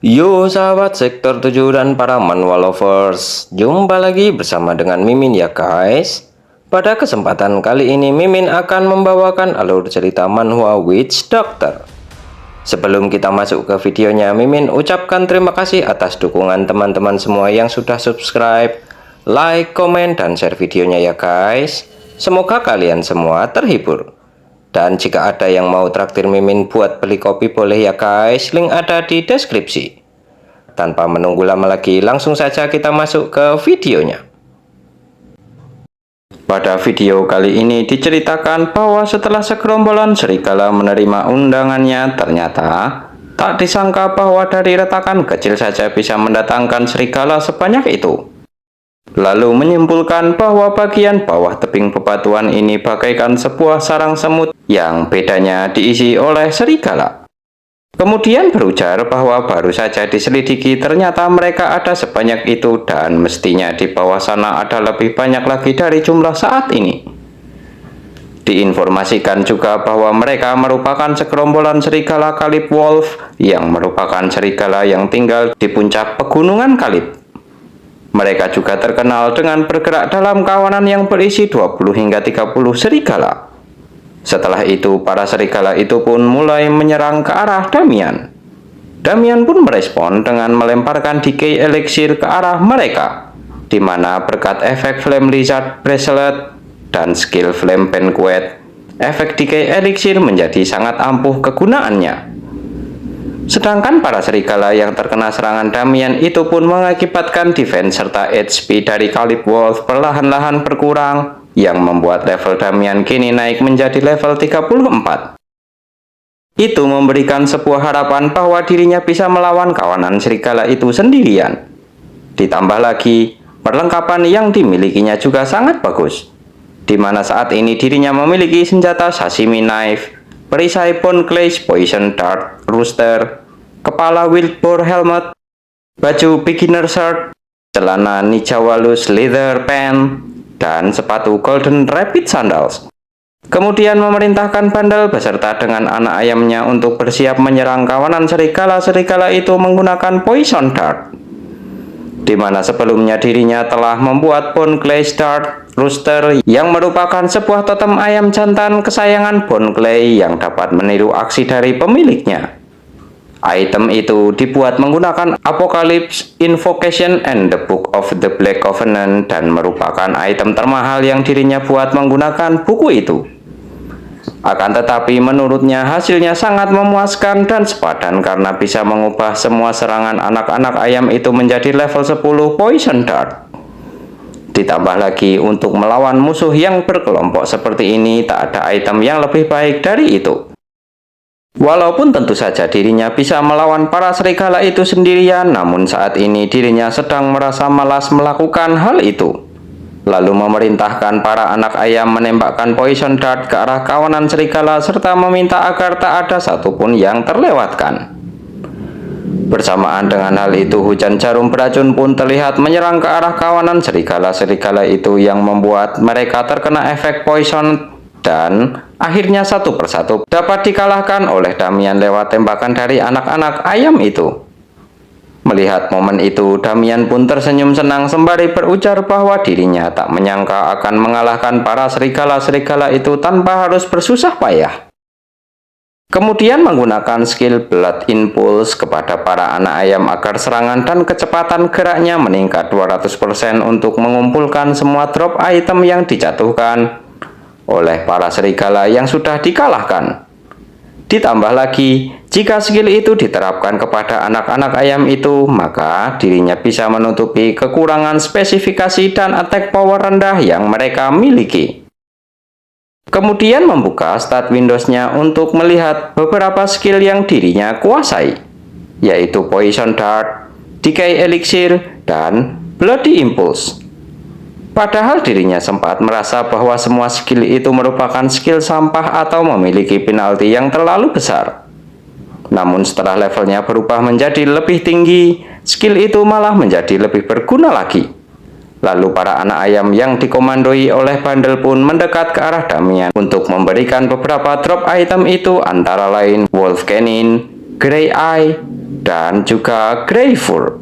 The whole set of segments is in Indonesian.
Yo sahabat sektor 7 dan para manhwa lovers, jumpa lagi bersama dengan Mimin ya guys. Pada kesempatan kali ini Mimin akan membawakan alur cerita manhwa Witch Doctor. Sebelum kita masuk ke videonya, Mimin ucapkan terima kasih atas dukungan teman-teman semua yang sudah subscribe, like, komen, dan share videonya ya guys. Semoga kalian semua terhibur. Dan jika ada yang mau traktir Mimin buat beli kopi boleh ya guys, link ada di deskripsi. Tanpa menunggu lama lagi, langsung saja kita masuk ke videonya. Pada video kali ini diceritakan bahwa setelah segerombolan serigala menerima undangannya, ternyata tak disangka bahwa dari retakan kecil saja bisa mendatangkan serigala sebanyak itu. Lalu menyimpulkan bahwa bagian bawah tebing bebatuan ini bagaikan sebuah sarang semut yang bedanya diisi oleh serigala. Kemudian berujar bahwa baru saja diselidiki ternyata mereka ada sebanyak itu dan mestinya di bawah sana ada lebih banyak lagi dari jumlah saat ini. Diinformasikan juga bahwa mereka merupakan segerombolan serigala Kalip Wolf yang merupakan serigala yang tinggal di puncak pegunungan Kalip. Mereka juga terkenal dengan bergerak dalam kawanan yang berisi 20 hingga 30 serigala. Setelah itu, para serigala itu pun mulai menyerang ke arah Damian. Damian pun merespon dengan melemparkan Decay Elixir ke arah mereka, di mana berkat efek Flame Lizard Bracelet dan skill Flame Banquet, efek Decay Elixir menjadi sangat ampuh kegunaannya. Sedangkan para serigala yang terkena serangan Damian itu pun mengakibatkan defense serta HP dari Kalip Wolf perlahan-lahan berkurang, yang membuat level Damian kini naik menjadi level 34. Itu memberikan sebuah harapan bahwa dirinya bisa melawan kawanan serigala itu sendirian. Ditambah lagi, perlengkapan yang dimilikinya juga sangat bagus, di mana saat ini dirinya memiliki senjata Sashimi Knife, perisai Bone Clash Poison Dart Rooster, kepala Wild Boar Helmet, baju Beginner Shirt, celana Nijawalus Leather Pant, dan sepatu Golden Rapid Sandals. Kemudian memerintahkan Bandel beserta dengan anak ayamnya untuk bersiap menyerang kawanan serigala-serigala itu menggunakan Poison Dart, di mana sebelumnya dirinya telah membuat Bone Clay Dart Rooster yang merupakan sebuah totem ayam jantan kesayangan Bone Clay yang dapat meniru aksi dari pemiliknya. Item itu dibuat menggunakan Apocalypse Invocation and the Book of the Black Covenant dan merupakan item termahal yang dirinya buat menggunakan buku itu. Akan tetapi menurutnya hasilnya sangat memuaskan dan sepadan karena bisa mengubah semua serangan anak-anak ayam itu menjadi level 10 Poison Dart. Ditambah lagi untuk melawan musuh yang berkelompok seperti ini tak ada item yang lebih baik dari itu. Walaupun tentu saja dirinya bisa melawan para serigala itu sendirian, namun saat ini dirinya sedang merasa malas melakukan hal itu. Lalu memerintahkan para anak ayam menembakkan Poison Dart ke arah kawanan serigala serta meminta agar tak ada satupun yang terlewatkan. Bersamaan dengan hal itu, hujan jarum beracun pun terlihat menyerang ke arah kawanan serigala-serigala itu yang membuat mereka terkena efek poison dan akhirnya satu persatu dapat dikalahkan oleh Damian lewat tembakan dari anak-anak ayam itu. Melihat momen itu, Damian pun tersenyum senang sembari berujar bahwa dirinya tak menyangka akan mengalahkan para serigala-serigala itu tanpa harus bersusah payah. Kemudian menggunakan skill Blood Impulse kepada para anak ayam agar serangan dan kecepatan geraknya meningkat 200% untuk mengumpulkan semua drop item yang dijatuhkan oleh para serigala yang sudah dikalahkan. Ditambah lagi, jika skill itu diterapkan kepada anak-anak ayam itu, maka dirinya bisa menutupi kekurangan spesifikasi dan attack power rendah yang mereka miliki. Kemudian membuka stat Windows-nya untuk melihat beberapa skill yang dirinya kuasai, yaitu Poison Dart, Decay Elixir, dan Bloody Impulse. Padahal dirinya sempat merasa bahwa semua skill itu merupakan skill sampah atau memiliki penalti yang terlalu besar. Namun setelah levelnya berubah menjadi lebih tinggi, skill itu malah menjadi lebih berguna lagi. Lalu para anak ayam yang dikomandoi oleh Bandel pun mendekat ke arah Damian untuk memberikan beberapa drop item itu, antara lain Wolf Canine, Grey Eye, dan juga Greyfur.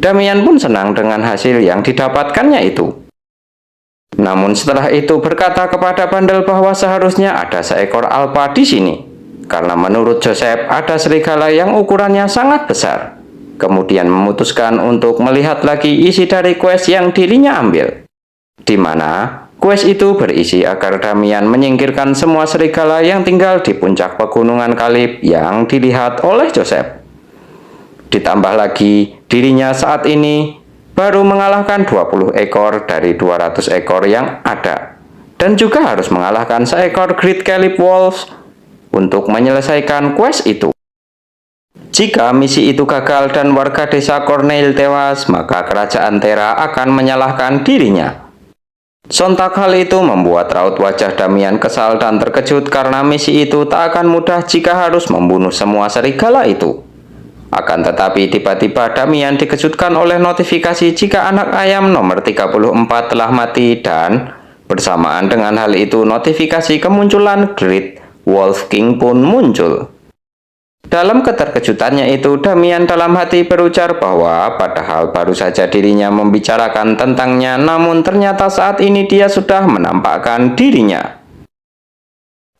Damian pun senang dengan hasil yang didapatkannya itu. Namun setelah itu berkata kepada bandel bahwa seharusnya ada seekor alpa di sini, karena menurut Joseph ada serigala yang ukurannya sangat besar. Kemudian memutuskan untuk melihat lagi isi dari quest yang dirinya ambil, di mana quest itu berisi agar Damian menyingkirkan semua serigala yang tinggal di puncak pegunungan Kalib yang dilihat oleh Joseph. Ditambah lagi, dirinya saat ini baru mengalahkan 20 ekor dari 200 ekor yang ada, dan juga harus mengalahkan seekor Great Calip Wolves untuk menyelesaikan quest itu. Jika misi itu gagal dan warga desa Cornell tewas, maka kerajaan Terra akan menyalahkan dirinya. Sontak hal itu membuat raut wajah Damian kesal dan terkejut karena misi itu tak akan mudah jika harus membunuh semua serigala itu. Akan tetapi tiba-tiba Damian dikejutkan oleh notifikasi jika anak ayam nomor 34 telah mati, dan bersamaan dengan hal itu notifikasi kemunculan Great Wolf King pun muncul. Dalam keterkejutannya itu, Damian dalam hati berujar bahwa padahal baru saja dirinya membicarakan tentangnya, namun ternyata saat ini dia sudah menampakkan dirinya.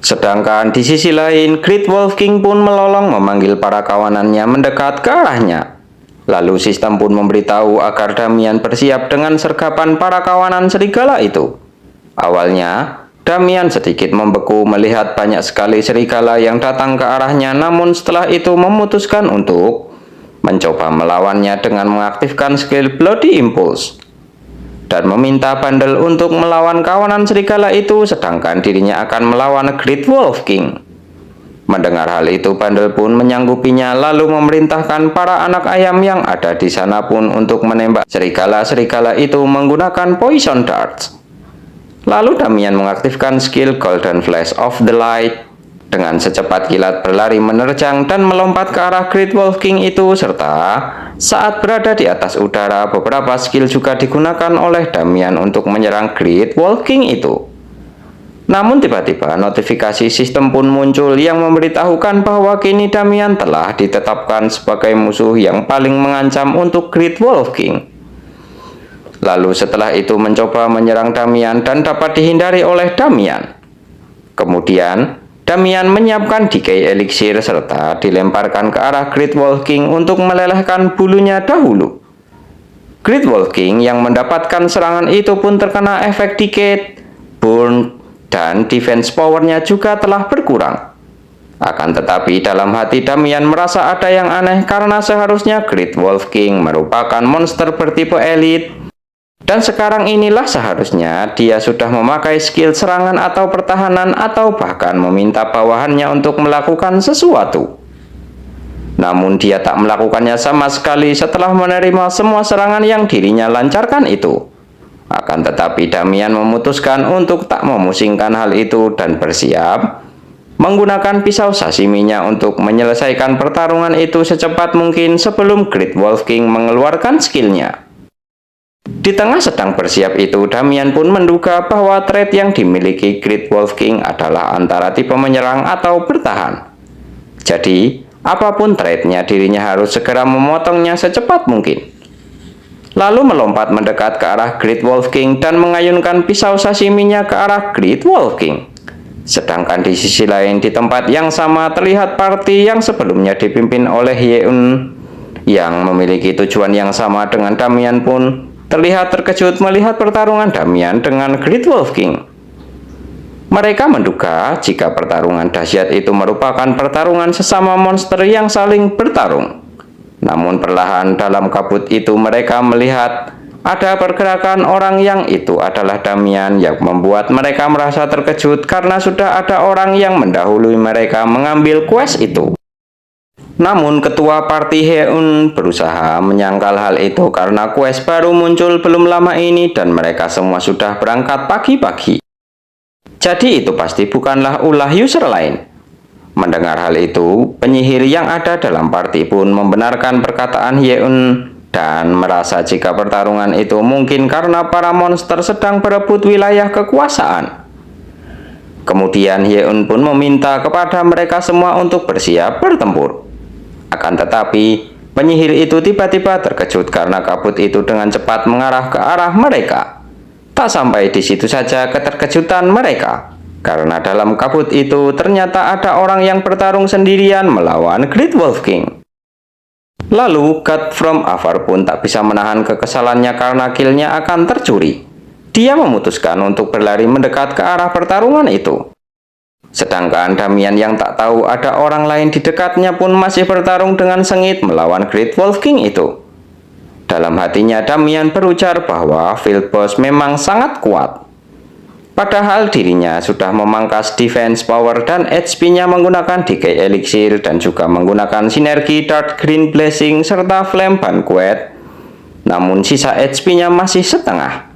Sedangkan di sisi lain, Great Wolf King pun melolong memanggil para kawanannya mendekat ke arahnya. Lalu sistem pun memberitahu agar Damian bersiap dengan sergapan para kawanan serigala itu. Awalnya, Damian sedikit membeku melihat banyak sekali serigala yang datang ke arahnya, namun setelah itu memutuskan untuk mencoba melawannya dengan mengaktifkan skill Bloody Impulse dan meminta bandel untuk melawan kawanan serigala itu, sedangkan dirinya akan melawan Great Wolf King. Mendengar hal itu, bandel pun menyanggupinya, lalu memerintahkan para anak ayam yang ada di sana pun untuk menembak serigala-serigala itu menggunakan poison darts. Lalu Damian mengaktifkan skill Golden Flash of the Light. Dengan secepat kilat berlari menerjang dan melompat ke arah Great Wolf King itu, serta saat berada di atas udara, beberapa skill juga digunakan oleh Damian untuk menyerang Great Wolf King itu. Namun tiba-tiba notifikasi sistem pun muncul yang memberitahukan bahwa kini Damian telah ditetapkan sebagai musuh yang paling mengancam untuk Great Wolf King. Lalu setelah itu mencoba menyerang Damian dan dapat dihindari oleh Damian. Kemudian Damian menyiapkan Decay Elixir serta dilemparkan ke arah Great Wolf King untuk melelehkan bulunya dahulu. Great Wolf King yang mendapatkan serangan itu pun terkena efek Decay, Burn, dan defense powernya juga telah berkurang. Akan tetapi dalam hati Damian merasa ada yang aneh karena seharusnya Great Wolf King merupakan monster bertipe elit. Dan sekarang inilah seharusnya dia sudah memakai skill serangan atau pertahanan, atau bahkan meminta bawahannya untuk melakukan sesuatu. Namun dia tak melakukannya sama sekali setelah menerima semua serangan yang dirinya lancarkan itu. Akan tetapi Damian memutuskan untuk tak memusingkan hal itu dan bersiap menggunakan pisau sashiminya untuk menyelesaikan pertarungan itu secepat mungkin sebelum Great Wolf King mengeluarkan skillnya. Di tengah sedang bersiap itu, Damian pun menduga bahwa trait yang dimiliki Great Wolf King adalah antara tipe menyerang atau bertahan. Jadi, apapun traitnya, dirinya harus segera memotongnya secepat mungkin. Lalu melompat mendekat ke arah Great Wolf King dan mengayunkan pisau sashiminya ke arah Great Wolf King. Sedangkan di sisi lain, di tempat yang sama terlihat party yang sebelumnya dipimpin oleh Yeun yang memiliki tujuan yang sama dengan Damian pun terlihat terkejut melihat pertarungan Damian dengan Great Wolf King. Mereka menduga jika pertarungan dahsyat itu merupakan pertarungan sesama monster yang saling bertarung. Namun perlahan dalam kabut itu mereka melihat ada pergerakan orang yang itu adalah Damian, yang membuat mereka merasa terkejut karena sudah ada orang yang mendahului mereka mengambil quest itu. Namun ketua party Heun berusaha menyangkal hal itu karena quest baru muncul belum lama ini dan mereka semua sudah berangkat pagi-pagi. Jadi itu pasti bukanlah ulah user lain. Mendengar hal itu, penyihir yang ada dalam party pun membenarkan perkataan Yeun dan merasa jika pertarungan itu mungkin karena para monster sedang berebut wilayah kekuasaan. Kemudian Yeun pun meminta kepada mereka semua untuk bersiap bertempur. Akan tetapi, penyihir itu tiba-tiba terkejut karena kabut itu dengan cepat mengarah ke arah mereka. Tak sampai di situ saja keterkejutan mereka, karena dalam kabut itu ternyata ada orang yang bertarung sendirian melawan Great Wolf King. Lalu, God from Afar pun tak bisa menahan kekesalannya karena kill-nya akan tercuri. Dia memutuskan untuk berlari mendekat ke arah pertarungan itu. Sedangkan Damian yang tak tahu ada orang lain di dekatnya pun masih bertarung dengan sengit melawan Great Wolf King itu. Dalam hatinya Damian berujar bahwa Field Boss memang sangat kuat. Padahal dirinya sudah memangkas defense power dan HP-nya menggunakan Decay Elixir dan juga menggunakan sinergi Dark Green Blessing serta Flame Banquet. Namun sisa HP-nya masih setengah.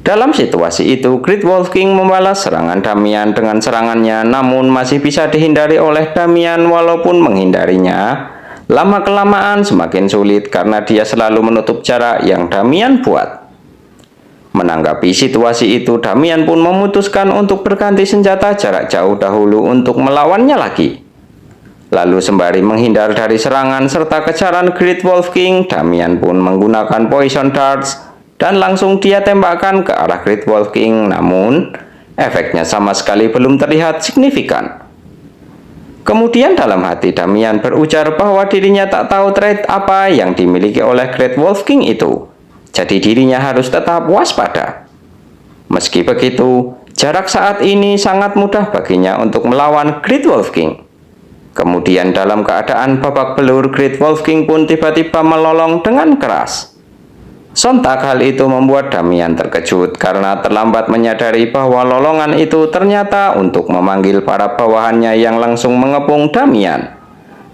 Dalam situasi itu, Great Wolf King membalas serangan Damian dengan serangannya, namun masih bisa dihindari oleh Damian walaupun menghindarinya lama-kelamaan semakin sulit karena dia selalu menutup jarak yang Damian buat. Menanggapi situasi itu, Damian pun memutuskan untuk berganti senjata jarak jauh dahulu untuk melawannya lagi. Lalu sembari menghindar dari serangan serta kejaran Great Wolf King, Damian pun menggunakan Poison Darts dan langsung dia tembakkan ke arah Great Wolf King, namun efeknya sama sekali belum terlihat signifikan. Kemudian dalam hati Damian berujar bahwa dirinya tak tahu trait apa yang dimiliki oleh Great Wolf King itu. Jadi dirinya harus tetap waspada. Meski begitu, jarak saat ini sangat mudah baginya untuk melawan Great Wolf King. Kemudian dalam keadaan babak belur, Great Wolf King pun tiba-tiba melolong dengan keras. Sontak hal itu membuat Damian terkejut karena terlambat menyadari bahwa lolongan itu ternyata untuk memanggil para bawahannya yang langsung mengepung Damian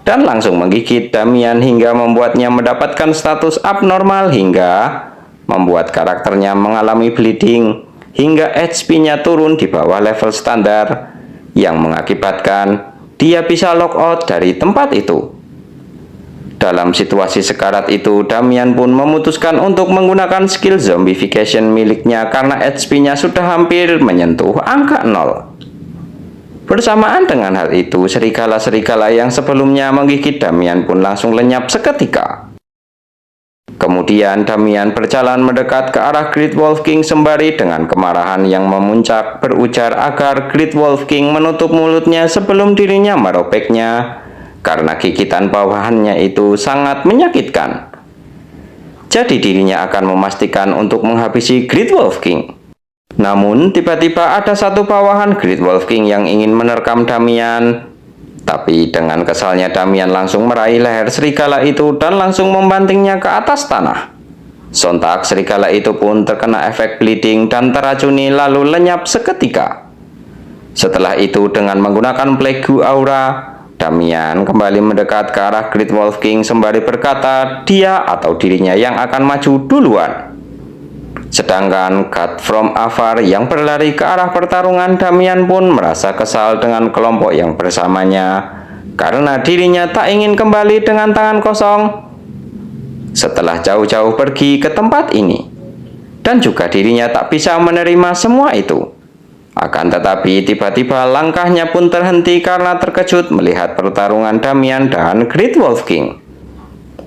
dan langsung menggigit Damian hingga membuatnya mendapatkan status abnormal hingga membuat karakternya mengalami bleeding hingga HP-nya turun di bawah level standar yang mengakibatkan dia bisa lockout dari tempat itu. Dalam situasi sekarat itu, Damian pun memutuskan untuk menggunakan skill zombification miliknya karena HP-nya sudah hampir menyentuh angka 0. Bersamaan dengan hal itu, serigala-serigala yang sebelumnya menggigit Damian pun langsung lenyap seketika. Kemudian Damian berjalan mendekat ke arah Great Wolf King sembari dengan kemarahan yang memuncak berujar agar Great Wolf King menutup mulutnya sebelum dirinya merobeknya karena gigitan bawahannya itu sangat menyakitkan. Jadi dirinya akan memastikan untuk menghabisi Great Wolf King. Namun tiba-tiba ada satu bawahan Great Wolf King yang ingin menerkam Damian. Tapi dengan kesalnya Damian langsung meraih leher serigala itu dan langsung membantingnya ke atas tanah. Sontak serigala itu pun terkena efek bleeding dan teracuni lalu lenyap seketika. Setelah itu dengan menggunakan Plague Goo Aura, Damian kembali mendekat ke arah Great Wolf King sembari berkata dia atau dirinya yang akan maju duluan. Sedangkan God from Afar yang berlari ke arah pertarungan, Damian pun merasa kesal dengan kelompok yang bersamanya karena dirinya tak ingin kembali dengan tangan kosong setelah jauh-jauh pergi ke tempat ini. Dan juga dirinya tak bisa menerima semua itu. Akan tetapi tiba-tiba langkahnya pun terhenti karena terkejut melihat pertarungan Damian dan Great Wolf King.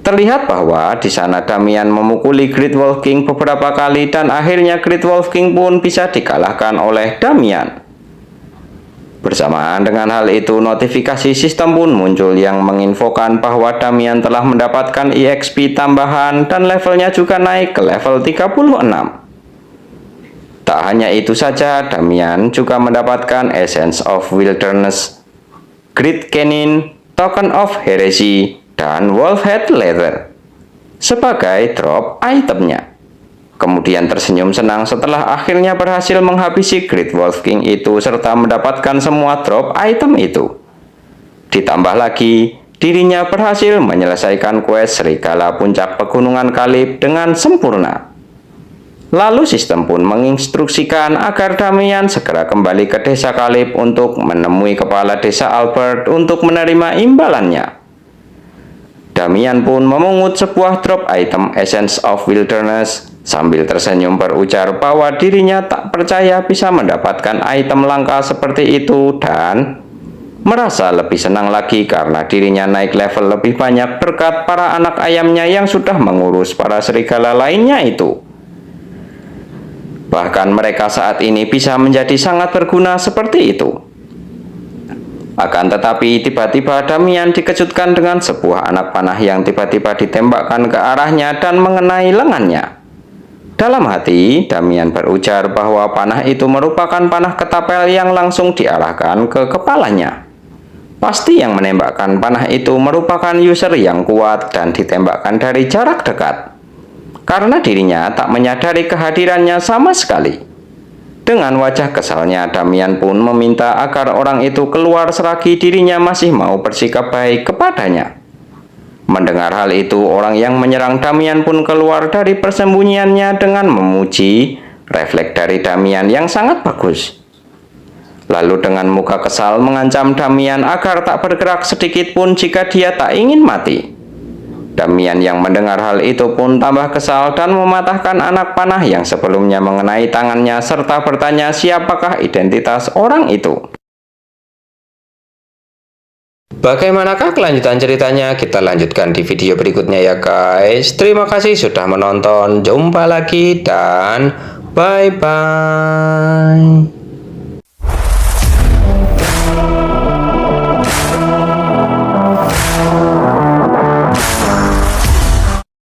Terlihat bahwa di sana Damian memukuli Great Wolf King beberapa kali dan akhirnya Great Wolf King pun bisa dikalahkan oleh Damian. Bersamaan dengan hal itu, notifikasi sistem pun muncul yang menginfokan bahwa Damian telah mendapatkan EXP tambahan dan levelnya juga naik ke level 36. Tak hanya itu saja, Damian juga mendapatkan Essence of Wilderness, Great Canine, Token of Heresy, dan Wolf Head Leather sebagai drop itemnya. Kemudian tersenyum senang setelah akhirnya berhasil menghabisi Great Wolf King itu serta mendapatkan semua drop item itu. Ditambah lagi, dirinya berhasil menyelesaikan quest Serigala Puncak Pegunungan Kalib dengan sempurna. Lalu sistem pun menginstruksikan agar Damian segera kembali ke desa Kalib untuk menemui kepala desa Albert untuk menerima imbalannya. Damian pun memungut sebuah drop item Essence of Wilderness sambil tersenyum berujar bahwa dirinya tak percaya bisa mendapatkan item langka seperti itu dan merasa lebih senang lagi karena dirinya naik level lebih banyak berkat para anak ayamnya yang sudah mengurus para serigala lainnya itu. Bahkan mereka saat ini bisa menjadi sangat berguna seperti itu. Akan tetapi tiba-tiba Damian dikejutkan dengan sebuah anak panah yang tiba-tiba ditembakkan ke arahnya dan mengenai lengannya. Dalam hati, Damian berujar bahwa panah itu merupakan panah ketapel yang langsung diarahkan ke kepalanya. Pasti yang menembakkan panah itu merupakan user yang kuat dan ditembakkan dari jarak dekat. Karena dirinya tak menyadari kehadirannya sama sekali. Dengan wajah kesalnya, Damian pun meminta agar orang itu keluar selagi dirinya masih mau bersikap baik kepadanya. Mendengar hal itu, orang yang menyerang Damian pun keluar dari persembunyiannya dengan memuji refleks dari Damian yang sangat bagus. Lalu dengan muka kesal mengancam Damian agar tak bergerak sedikit pun jika dia tak ingin mati. Damian yang mendengar hal itu pun tambah kesal dan mematahkan anak panah yang sebelumnya mengenai tangannya serta bertanya siapakah identitas orang itu. Bagaimanakah kelanjutan ceritanya? Kita lanjutkan di video berikutnya ya guys. Terima kasih sudah menonton. Jumpa lagi dan bye-bye.